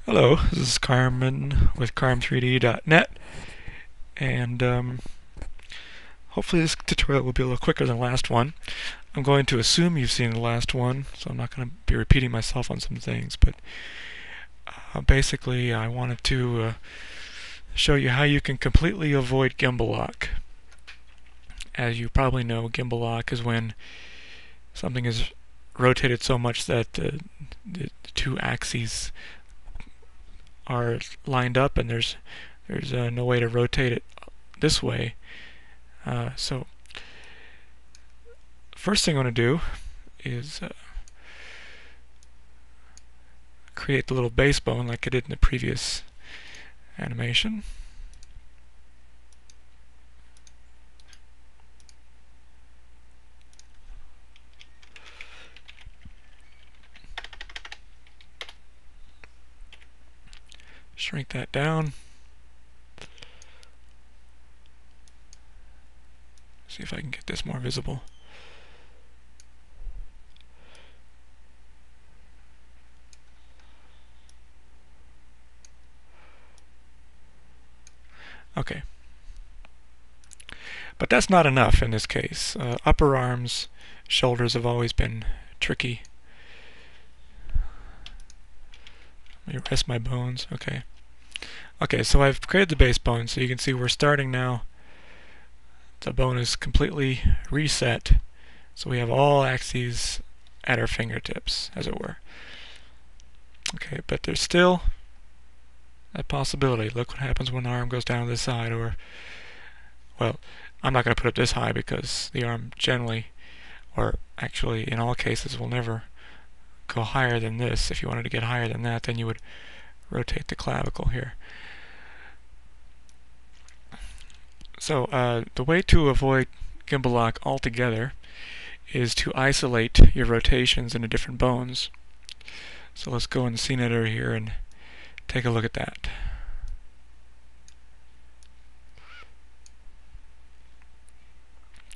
Hello, this is Carmen with carm3d.net, and hopefully this tutorial will be a little quicker than the last one. I'm going to assume you've seen the last one, so I'm not going to be repeating myself on some things, but basically I wanted to show you how you can completely avoid Gimble-Lock. As you probably know, Gimble-Lock is when something is rotated so much that the two axes are lined up and there's no way to rotate it this way. So first thing I want to do is create the little base bone like I did in the previous animation. Shrink that down. See if I can get this more visible. Okay. But that's not enough in this case. Upper arms, shoulders have always been tricky. Let me rest my bones. Okay. Okay, so I've created the base bone, so you can see we're starting now. The bone is completely reset, so we have all axes at our fingertips, as it were. Okay, but there's still a possibility. Look what happens when the arm goes down to the side, or, well, I'm not going to put it this high because the arm generally, or actually in all cases, will never go higher than this. If you wanted to get higher than that, then you would rotate the clavicle here. So the way to avoid Gimble-Lock altogether is to isolate your rotations into different bones. So let's go in the scene editor here and take a look at that.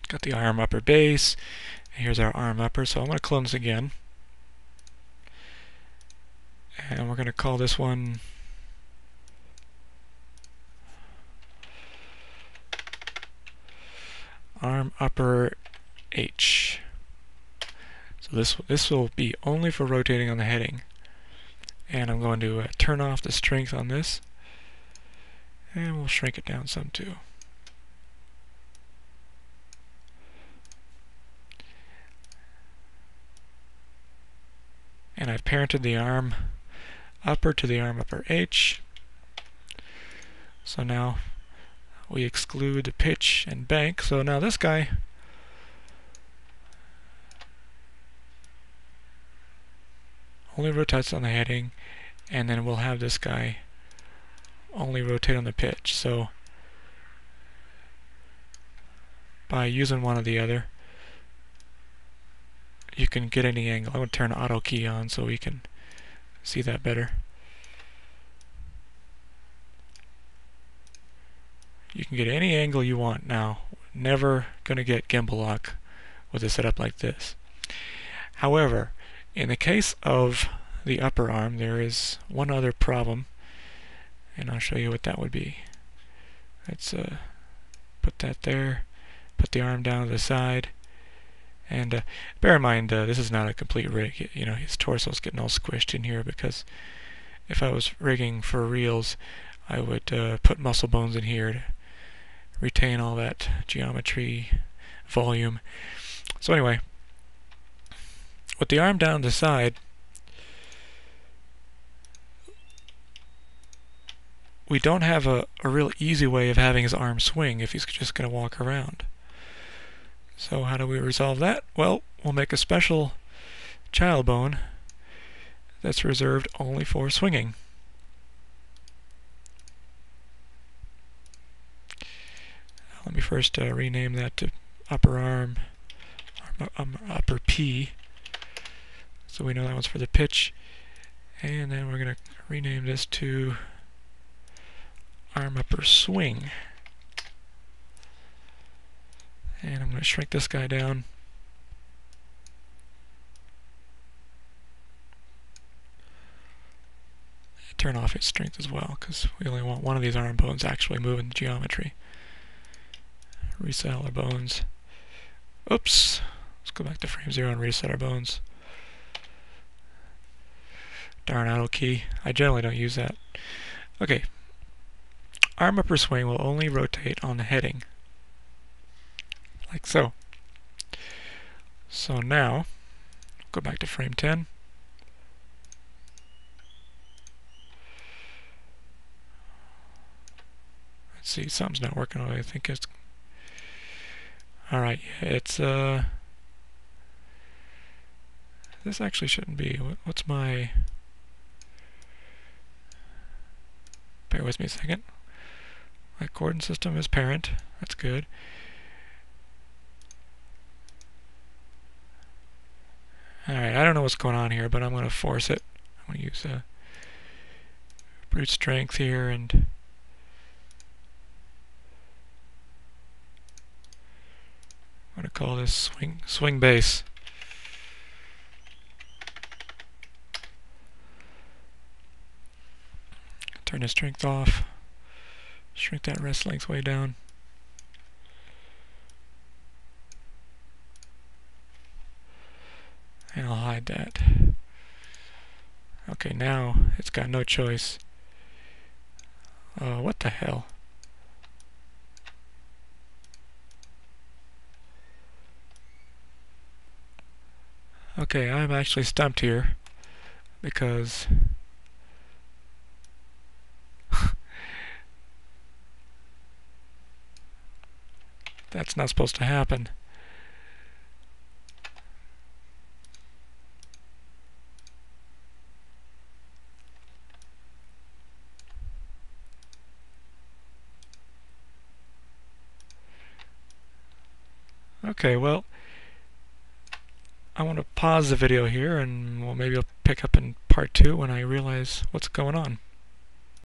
Got the arm upper base, and here's our arm upper, so I'm going to clone this again. And we're going to call this one arm upper H. So this will be only for rotating on the heading. And I'm going to turn off the strength on this, and we'll shrink it down some too. And I've parented the arm upper to the arm upper H. So now we exclude the pitch and bank. So now this guy only rotates on the heading, and then we'll have this guy only rotate on the pitch. So by using one or the other, you can get any angle. I'm going to turn auto key on so we can see that better. You can get any angle you want now. Never going to get Gimble-Lock with a setup like this. However, in the case of the upper arm, there is one other problem, and I'll show you what that would be. Let's put that there, put the arm down to the side, and bear in mind this is not a complete rig. You know, his torso's getting all squished in here because if I was rigging for reals, I would put muscle bones in here to retain all that geometry, volume. So anyway, with the arm down to the side, we don't have a real easy way of having his arm swing if he's just going to walk around. So how do we resolve that? Well, we'll make a special child bone that's reserved only for swinging. Let me first rename that to upper arm, upper P, so we know that one's for the pitch. And then we're going to rename this to arm upper swing. And I'm going to shrink this guy down. turn off its strength as well, because we only want one of these arm bones actually moving the geometry. Reset all our bones. Oops! Let's go back to frame 0 and reset our bones. Darn idle key. I generally don't use that. Okay. Arm upper swing will only rotate on the heading. Like so. So now, go back to frame 10. Let's see, something's not working the way I think it's... Alright, yeah, it's, this actually shouldn't be. What's my... Bear with me a second. My coordinate system is parent. That's good. Alright, I don't know what's going on here, but I'm going to force it. I'm going to use brute strength here, and I'm going to call this swing base. Turn the strength off. Shrink that wrist length way down. And I'll hide that. Okay, now it's got no choice. What the hell? Okay, I'm actually stumped here because that's not supposed to happen. Okay, well, I want to pause the video here, and maybe I'll pick up in part 2 when I realize what's going on.